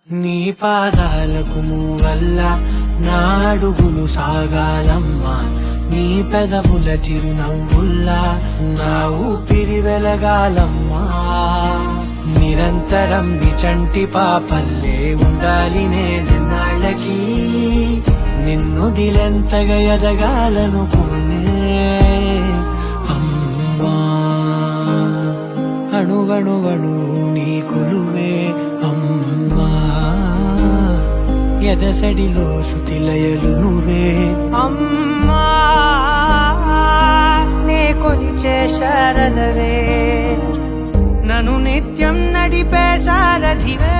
నీ పాదాలకు మూవల్ల నా అడుగులు సాగాలమ్మా, నీ పెదవుల చిరునవ్వుల్లా నా ఊపిరి వెలగాలమ్మా. నిరంతరం నీ చంటి పాపల్లే ఉండాలి నేనెన్నాళ్ళకి, నిన్ను దిలెంతగా ఎదగాలనుకోనే అమ్మా. అణువణువణు నీ కొలువే అమ్మా, ఎదసడిలో శృతిలయలు నువ్వే అమ్మా. నే కొలిచే శారదవే, నన్ను నిత్యం నడిపే సారథివే.